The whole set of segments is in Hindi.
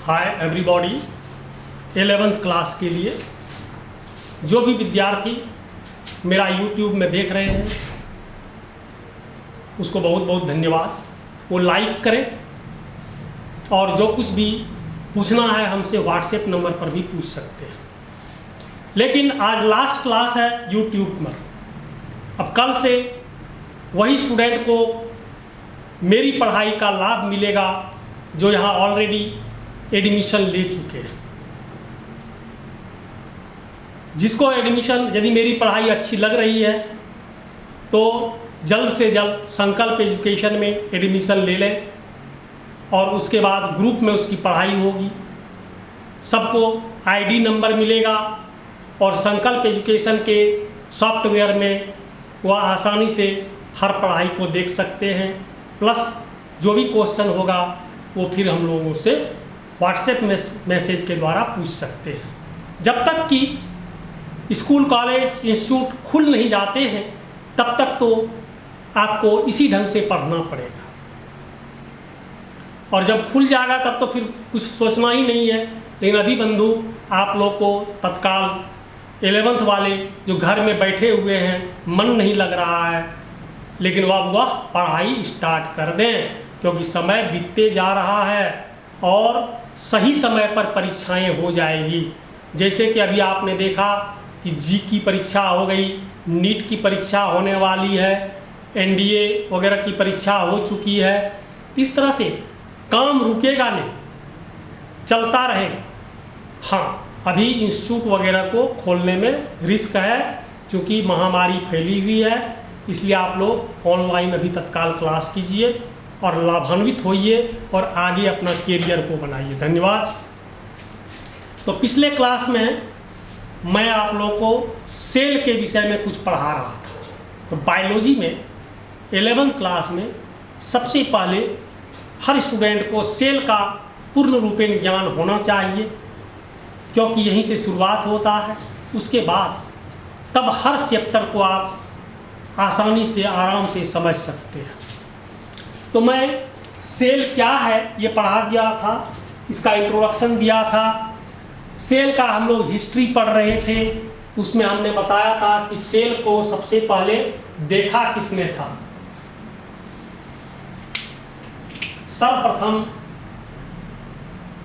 Hi everybody. 11th क्लास के लिए जो भी विद्यार्थी मेरा यूट्यूब में देख रहे हैं उसको बहुत बहुत धन्यवाद। वो लाइक करें और जो कुछ भी पूछना है हमसे व्हाट्सएप नंबर पर भी पूछ सकते हैं। लेकिन आज लास्ट क्लास है यूट्यूब पर। अब कल से वही स्टूडेंट को मेरी पढ़ाई का लाभ मिलेगा जो यहाँ ऑलरेडी एडमिशन ले चुके हैं। जिसको एडमिशन यदि मेरी पढ़ाई अच्छी लग रही है तो जल्द से जल्द संकल्प एजुकेशन में एडमिशन ले लें और उसके बाद ग्रुप में उसकी पढ़ाई होगी। सबको आईडी नंबर मिलेगा और संकल्प एजुकेशन के सॉफ्टवेयर में वह आसानी से हर पढ़ाई को देख सकते हैं। प्लस जो भी क्वेश्चन होगा वो फिर हम लोगों से व्हाट्सएप मैसेज के द्वारा पूछ सकते हैं। जब तक कि स्कूल कॉलेज इंस्टीट्यूट खुल नहीं जाते हैं तब तक तो आपको इसी ढंग से पढ़ना पड़ेगा और जब खुल जाएगा तब तो फिर कुछ सोचना ही नहीं है। लेकिन अभी बंधु आप लोग को तत्काल 11th वाले जो घर में बैठे हुए हैं मन नहीं लग रहा है, लेकिन वह पढ़ाई स्टार्ट कर दें क्योंकि समय बीतते जा रहा है और सही समय पर परीक्षाएं हो जाएगी। जैसे कि अभी आपने देखा कि जी की परीक्षा हो गई, नीट की परीक्षा होने वाली है, एनडीए वगैरह की परीक्षा हो चुकी है। इस तरह से काम रुकेगा नहीं, चलता रहेगा। हाँ, अभी इंस्टीट्यूट वगैरह को खोलने में रिस्क है क्योंकि महामारी फैली हुई है, इसलिए आप लोग ऑनलाइन अभी तत्काल क्लास कीजिए और लाभान्वित होइए और आगे अपना कैरियर को बनाइए। धन्यवाद। तो पिछले क्लास में मैं आप लोगों को सेल के विषय में कुछ पढ़ा रहा था। तो बायोलॉजी में 11th क्लास में सबसे पहले हर स्टूडेंट को सेल का पूर्ण रूपेण ज्ञान होना चाहिए क्योंकि यहीं से शुरुआत होता है। उसके बाद तब हर चैप्टर को आप आसानी से आराम से समझ सकते हैं। तो मैं सेल क्या है ये पढ़ा दिया था, इसका इंट्रोडक्शन दिया था। सेल का हम लोग हिस्ट्री पढ़ रहे थे, उसमें हमने बताया था कि सेल को सबसे पहले देखा किसने था। सर्वप्रथम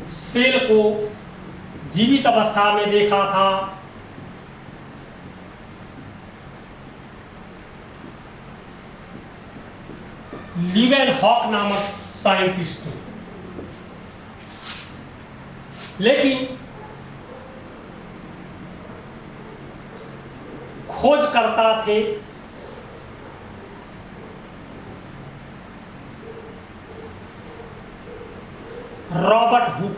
सेल को जीवित अवस्था में देखा था लीवेनहॉक नामक साइंटिस्ट ने। लेकिन खोजकर्ता थे रॉबर्ट हुक।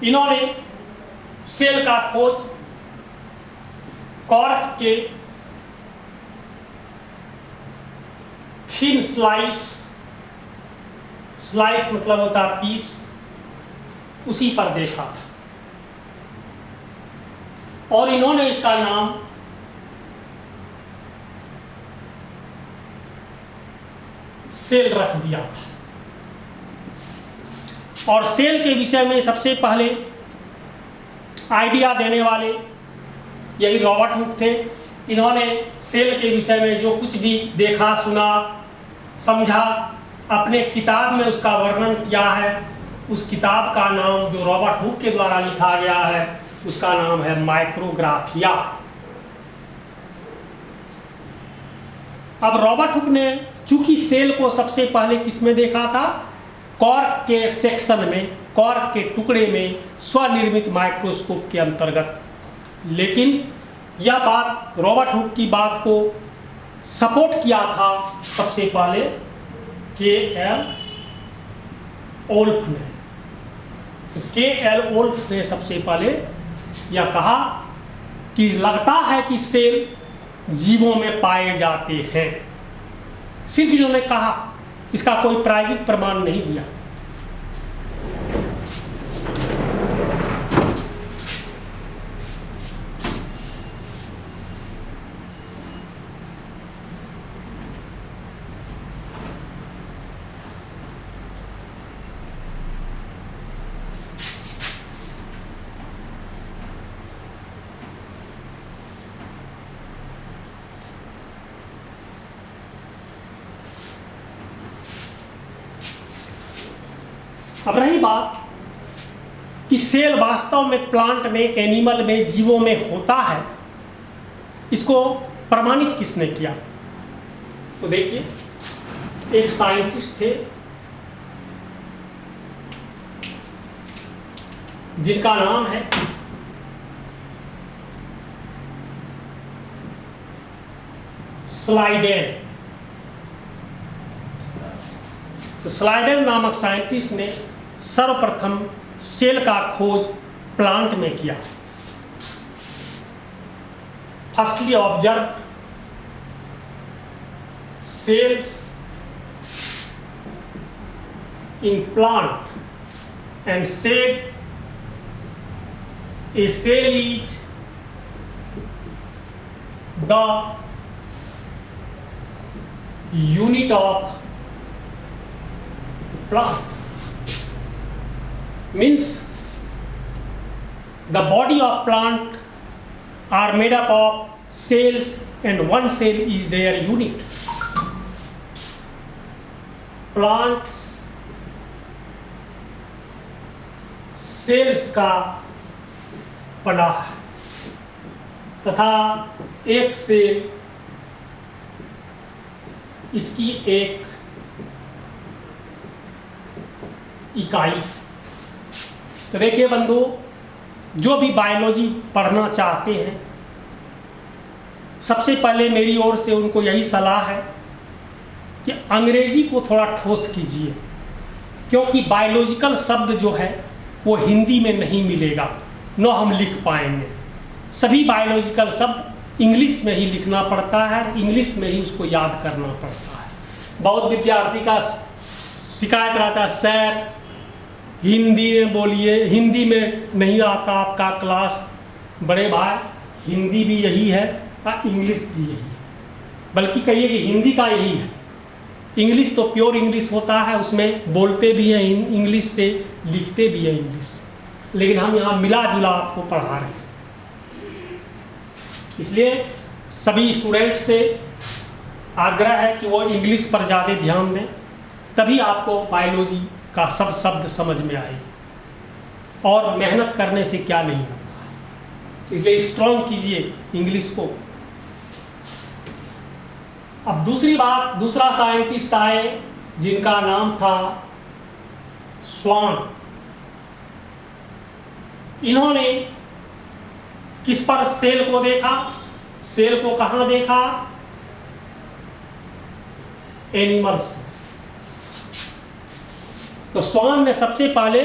इन्होंने सेल का खोज कॉर्क के थिन स्लाइस मतलब होता है पीस, उसी पर देखा था और इन्होंने इसका नाम सेल रख दिया था। और सेल के विषय में सबसे पहले आइडिया देने वाले यही रॉबर्ट हुक थे। इन्होंने सेल के विषय में जो कुछ भी देखा, सुना, समझा, अपने किताब में उसका वर्णन किया है। उस किताब का नाम जो रॉबर्ट हुक के द्वारा लिखा गया है उसका नाम है माइक्रोग्राफिया। अब रॉबर्ट हुक ने चूंकि सेल को सबसे पहले किसमें देखा था, कॉर्क के सेक्शन में, कॉर्क के टुकड़े में स्वनिर्मित माइक्रोस्कोप के अंतर्गत। लेकिन यह बात रॉबर्ट हुक की बात को सपोर्ट किया था सबसे पहले के.एल. ओल्फ ने। के.एल. ओल्फ ने सबसे पहले यह कहा कि लगता है कि सेल जीवों में पाए जाते हैं। सिर्फ इन्होंने कहा, इसका कोई प्रायोगिक प्रमाण नहीं दिया। अब रही बात कि सेल वास्तव में प्लांट में, एनिमल में, जीवों में होता है, इसको प्रमाणित किसने किया? तो देखिए, एक साइंटिस्ट थे जिनका नाम है स्लाइडेन। तो स्लाइडेन नामक साइंटिस्ट ने सर्वप्रथम सेल का खोज प्लांट में किया। Firstly observe cells in plant and said a cell is the unit of plant, means the body of plant are made up of cells and one cell is their unit. Plants cells का बना है तथा एक सेल इसकी एक इकाई। तो देखिए बंधु, जो भी बायोलॉजी पढ़ना चाहते हैं, सबसे पहले मेरी ओर से उनको यही सलाह है कि अंग्रेजी को थोड़ा ठोस कीजिए, क्योंकि बायोलॉजिकल शब्द जो है वो हिंदी में नहीं मिलेगा, न हम लिख पाएंगे। सभी बायोलॉजिकल शब्द इंग्लिश में ही लिखना पड़ता है, इंग्लिश में ही उसको याद करना पड़ता है। बहुत विद्यार्थी का शिकायत रहता है, सर हिंदी में बोलिए, हिंदी में नहीं आता आपका क्लास। बड़े भाई, हिंदी भी यही है और इंग्लिश भी यही है, बल्कि कहिए कि हिंदी का यही है। इंग्लिश तो प्योर इंग्लिश होता है, उसमें बोलते भी हैं इंग्लिश से, लिखते भी हैं इंग्लिश, लेकिन हम यहाँ मिला जुला आपको पढ़ा रहे हैं। इसलिए सभी स्टूडेंट्स से आग्रह है कि वो इंग्लिश पर ज़्यादा ध्यान दें, तभी आपको बायोलॉजी का सब शब्द समझ में आएगी। और मेहनत करने से क्या नहीं होता, इसलिए स्ट्रॉन्ग कीजिए इंग्लिश को। अब दूसरी बात, दूसरा साइंटिस्ट आए जिनका नाम था स्वान। इन्होंने किस पर सेल को देखा? सेल को कहां देखा? एनिमल्स। तो स्वान ने सबसे पहले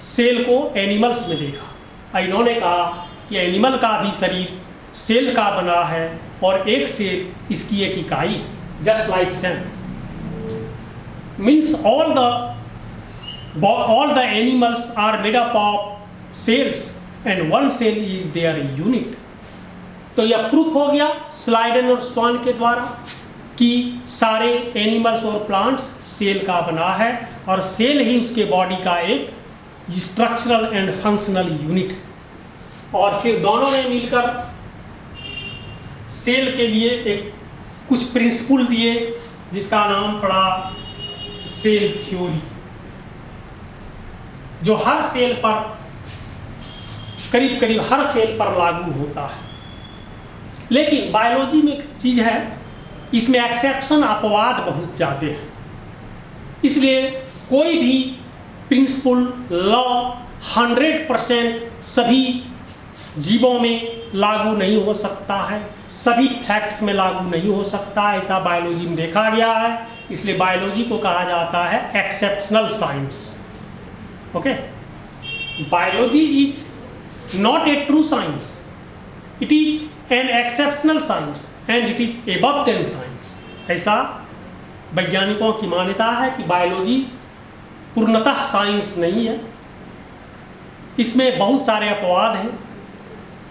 सेल को एनिमल्स में देखा। इन्होंने कहा कि एनिमल का भी शरीर सेल का बना है और एक सेल इसकी एक इकाई है, just like cell. Means all the animals are made up of cells and one cell is their unit। तो यह प्रूफ हो गया स्लाइडेन और स्वान के द्वारा कि सारे एनिमल्स और प्लांट्स सेल का बना है और सेल ही उसके बॉडी का एक स्ट्रक्चरल एंड फंक्शनल यूनिट। और फिर दोनों ने मिलकर सेल के लिए एक कुछ प्रिंसिपल दिए जिसका नाम पड़ा सेल थ्योरी, जो हर सेल पर, करीब करीब हर सेल पर लागू होता है। लेकिन बायोलॉजी में एक चीज़ है, इसमें एक्सेप्शन, अपवाद बहुत ज़्यादा है। इसलिए कोई भी प्रिंसिपल, लॉ 100% सभी जीवों में लागू नहीं हो सकता है, सभी फैक्ट्स में लागू नहीं हो सकता, ऐसा बायोलॉजी में देखा गया है। इसलिए बायोलॉजी को कहा जाता है exceptional science. Okay, biology is not a true science, it is an exceptional science and it is above than science। ऐसा वैज्ञानिकों की मान्यता है कि बायोलॉजी पूर्णतः साइंस नहीं है, इसमें बहुत सारे अपवाद हैं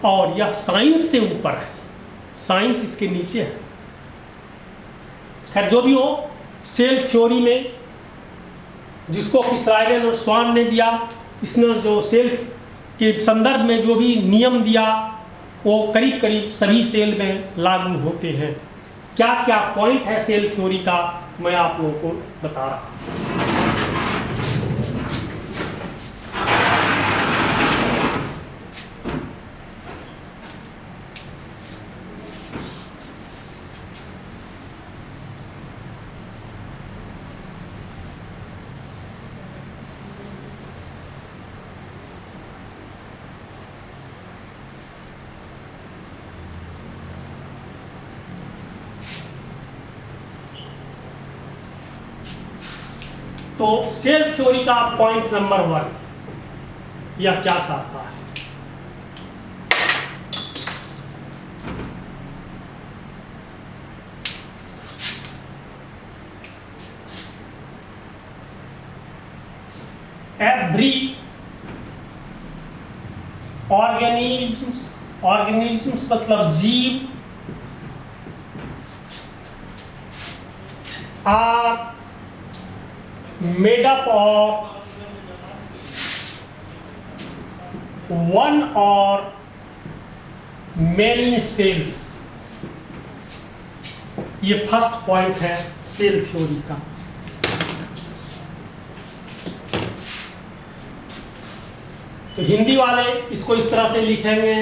और यह साइंस से ऊपर है, साइंस इसके नीचे है। खैर जो भी हो, सेल थ्योरी में जिसको कि स्लाइडेन और स्वान ने दिया, इसने जो सेल के संदर्भ में जो भी नियम दिया वो करीब करीब सभी सेल में लागू होते हैं। क्या क्या पॉइंट है सेल थ्योरी का, मैं आप लोगों को बता रहा हूं। तो सेल थ्योरी का पॉइंट नंबर 1 यह क्या कहता है? Every organisms मतलब जीव are made up of one or many cells। ये फर्स्ट पॉइंट है सेल थ्योरी का। तो हिंदी वाले इसको इस तरह से लिखेंगे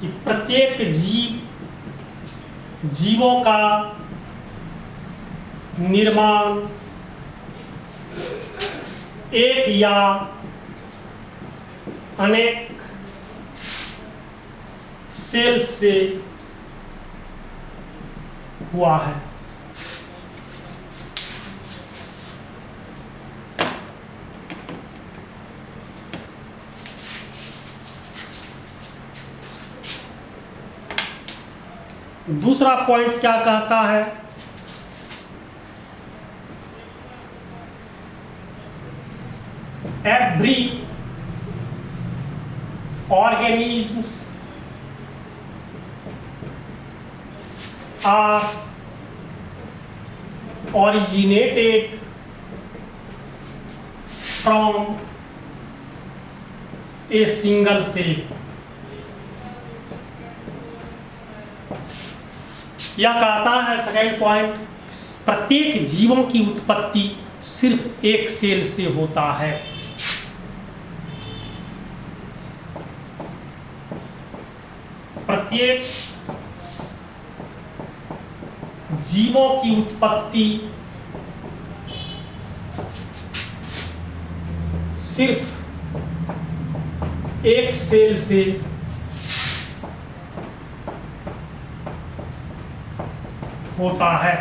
कि प्रत्येक जीवों का निर्माण एक या अनेक सेल से हुआ है। दूसरा पॉइंट क्या कहता है? Every organisms are originated from a single cell। यह कहता है सेकेंड पॉइंट, प्रत्येक जीवों की उत्पत्ति सिर्फ एक सेल से होता है। प्रत्येक जीवों की उत्पत्ति सिर्फ एक सेल से होता है।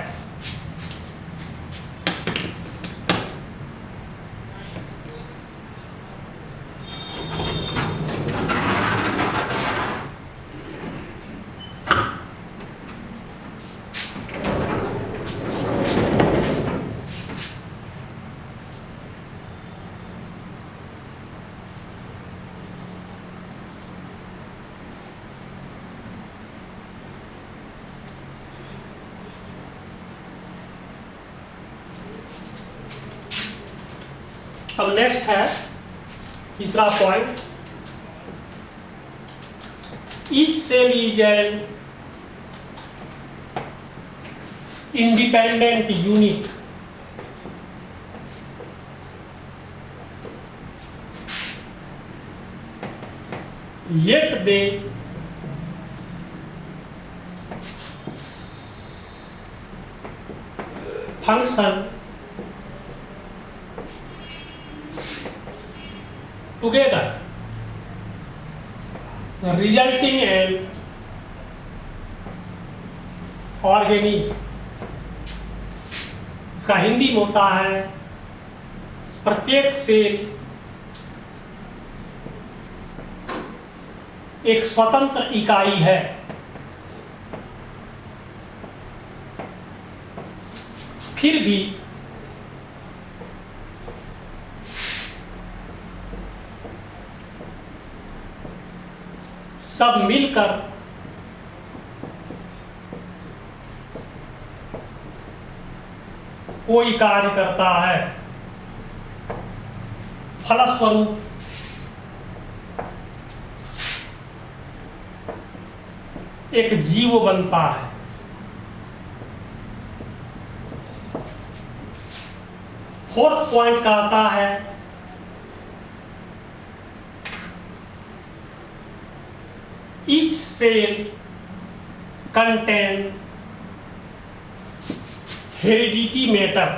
अब नेक्स्ट है तीसरा point, each cell is an independent unit yet they function together, resulting in organism। इसका हिंदी में होता है प्रत्येक सेल एक स्वतंत्र इकाई है, फिर भी सब मिलकर कोई कार्य करता है, फलस्वरूप एक जीव बनता है। फोर्थ पॉइंट कहता है each cell contain heredity matter।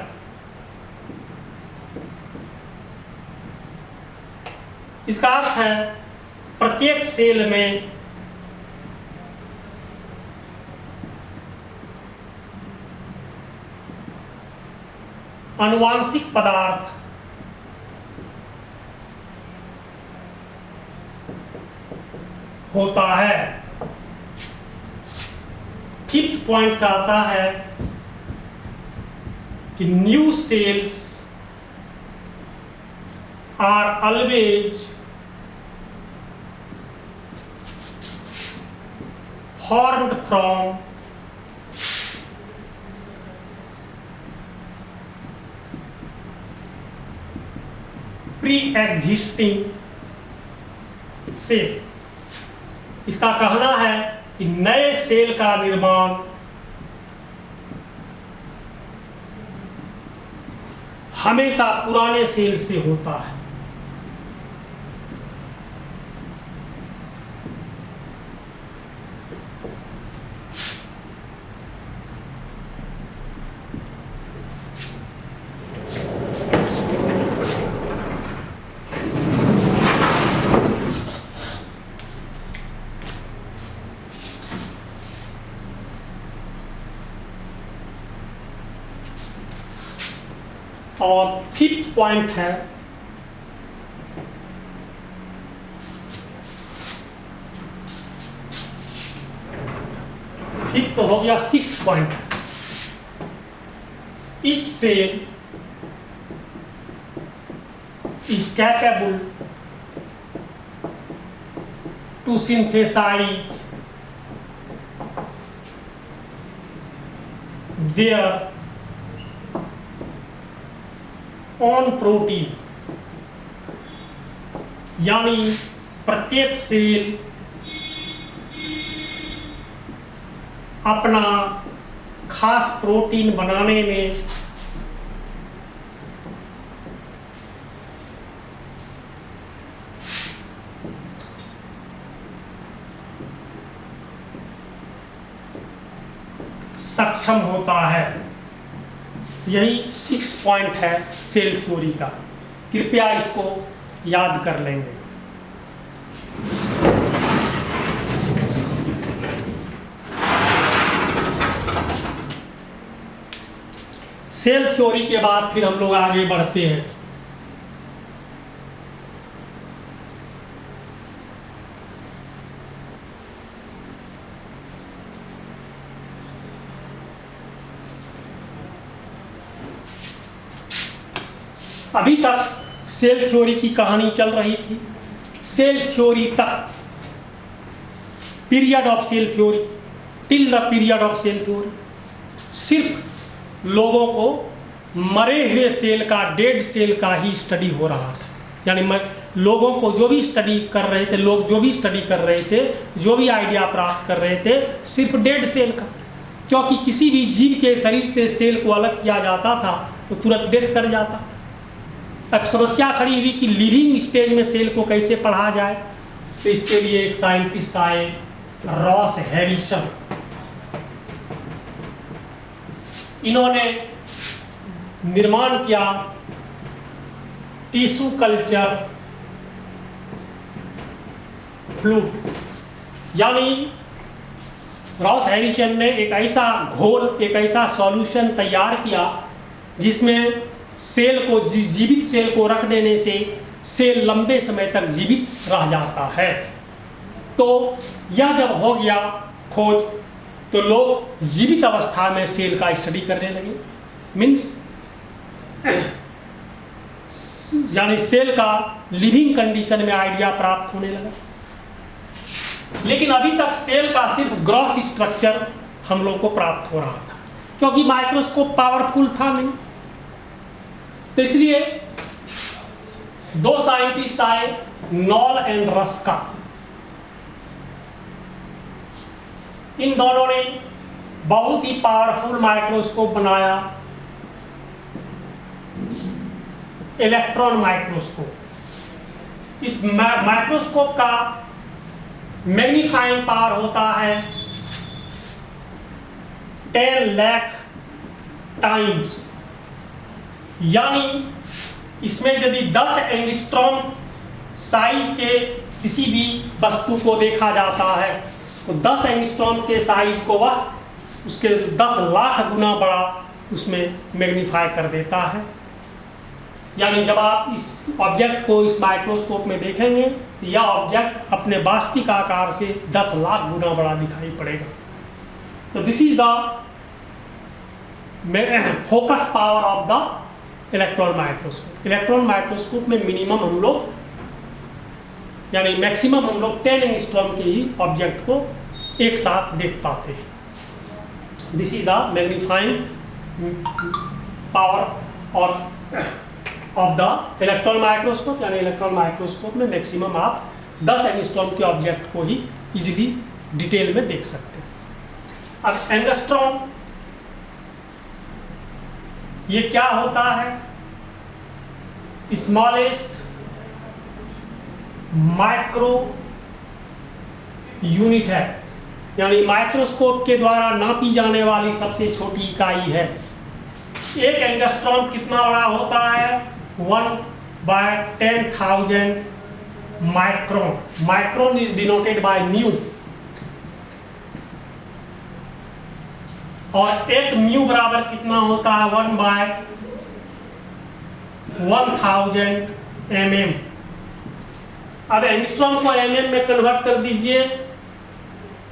इसका अर्थ है प्रत्येक सेल में आनुवांशिक पदार्थ होता है। फिफ्थ पॉइंट कहता है कि new cells are always formed from pre-existing cell. इसका कहना है कि नए सेल का निर्माण हमेशा पुराने सेल से होता है। और फिफ्थ पॉइंट है फिफ्थ तो हो गया। Six point, each cell is capable to synthesize their own protein, यानी प्रत्येक सेल अपना खास प्रोटीन बनाने में सक्षम होता है। यही 6 पॉइंट है सेल थ्योरी का। कृपया इसको याद कर लेंगे। सेल थ्योरी के बाद फिर हम लोग आगे बढ़ते हैं। अभी तक सेल थ्योरी की कहानी चल रही थी। सेल थ्योरी तक, period of cell theory, till the period of cell theory, सिर्फ लोगों को मरे हुए सेल का, डेड सेल का ही स्टडी हो रहा था। यानी लोगों को जो भी स्टडी कर रहे थे, लोग जो भी स्टडी कर रहे थे, जो भी आइडिया प्राप्त कर रहे थे, सिर्फ डेड सेल का। क्योंकि किसी भी जीव के शरीर से सेल को अलग किया जाता था तो तुरंत डेथ कर जाता। अब समस्या खड़ी हुई कि लिविंग स्टेज में सेल को कैसे पढ़ा जाए। तो इसके लिए एक साइंटिस्ट आए, रॉस हैरिसन। इन्होंने निर्माण किया टिश्यू कल्चर फ्लूइड, यानी रॉस हैरिसन ने एक ऐसा घोल, एक ऐसा सॉल्यूशन तैयार किया जिसमें सेल को, जीवित सेल को रख देने से सेल लंबे समय तक जीवित रह जाता है। तो यह जब हो गया खोज, तो लोग जीवित अवस्था में सेल का स्टडी करने लगे। मीन्स यानी सेल का लिविंग कंडीशन में आइडिया प्राप्त होने लगा। लेकिन अभी तक सेल का सिर्फ ग्रॉस स्ट्रक्चर हम लोग को प्राप्त हो रहा था, क्योंकि माइक्रोस्कोप पावरफुल था नहीं। तो इसलिए दो साइंटिस्ट आए, नॉल एंड रस्का। इन दोनों ने बहुत ही पावरफुल माइक्रोस्कोप बनाया, इलेक्ट्रॉन माइक्रोस्कोप। इस माइक्रोस्कोप का मैग्नीफाइंग पावर होता है 10 लाख टाइम्स। यानी इसमें यदि 10 एंगस्ट्रॉम साइज के किसी भी वस्तु को देखा जाता है तो 10 एंगस्ट्रॉम के साइज को वह उसके 10 लाख गुना बड़ा उसमें मैग्नीफाई कर देता है। यानी जब आप इस ऑब्जेक्ट को इस माइक्रोस्कोप में देखेंगे तो यह ऑब्जेक्ट अपने वास्तविक आकार से 10 लाख गुना बड़ा दिखाई पड़ेगा। तो this is the focus power of the electron microscope. Electron microscope में मिनिमम हम लोग यानी मैक्सिमम हम लोग 10 एंगस्ट्रॉम के ही ऑब्जेक्ट को एक साथ देख पाते हैं। This is the magnifying power और ऑफ द इलेक्ट्रॉन माइक्रोस्कोप। यानी इलेक्ट्रॉन माइक्रोस्कोप में मैक्सिमम आप 10 एंगस्ट्रॉम के ऑब्जेक्ट को ही इजीली डिटेल में देख सकते हैं। अब एंगस्ट्रॉम ये क्या होता है? स्मॉलेस्ट माइक्रो यूनिट है, यानी माइक्रोस्कोप के द्वारा नापी जाने वाली सबसे छोटी इकाई है। एक एंगस्ट्रॉम कितना बड़ा होता है? 1/10,000 micron. Micron is denoted by mu, और एक म्यू बराबर कितना होता है? 1/1000 mm। अब एंगस्ट्रॉम को mm में कन्वर्ट कर दीजिए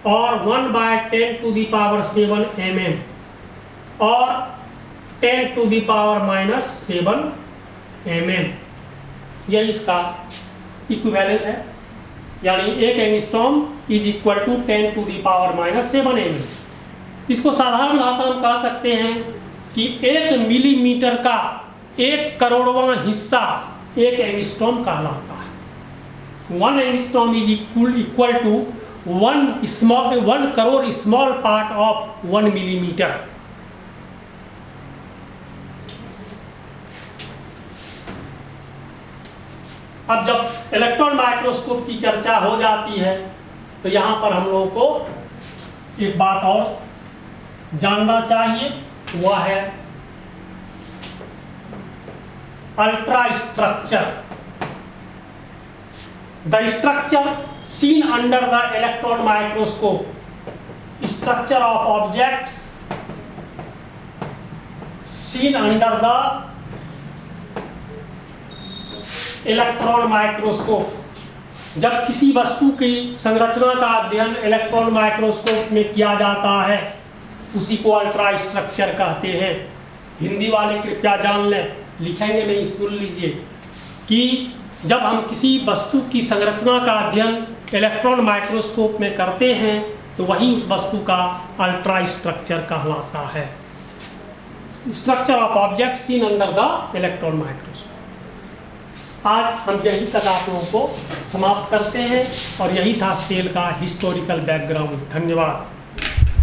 और 1/10⁻⁷ mm और 10⁻⁻7 mm, यह इसका इक्विवेलेंट है। यानी एक angstrom is equal to 10⁻⁻7 mm। इसको साधारण भाषा में कह सकते हैं कि 1 मिलीमीटर का 1 करोड़वां हिस्सा एक एंगस्ट्रॉम कहलाता है। 1 angstrom is equal to 1 crore small part of 1 millimetre. अब जब इलेक्ट्रॉन माइक्रोस्कोप की चर्चा हो जाती है तो यहां पर हम लोगों को एक बात और जानना चाहिए, वह है ultra structure. The structure seen under the electron microscope, structure of objects seen under the electron microscope. जब किसी वस्तु की संरचना का अध्ययन इलेक्ट्रॉन माइक्रोस्कोप में किया जाता है उसी को अल्ट्रा स्ट्रक्चर कहते हैं। हिंदी वाले कृपया जान लें, लिखेंगे नहीं, सुन लीजिए कि जब हम किसी वस्तु की संरचना का अध्ययन इलेक्ट्रॉन माइक्रोस्कोप में करते हैं तो वही उस वस्तु का अल्ट्रा स्ट्रक्चर कहलाता है। Structure of object seen under the electron microscope. आज हम यही तक आप लोगों को समाप्त करते हैं और यही था सेल का हिस्टोरिकल बैकग्राउंड। धन्यवाद।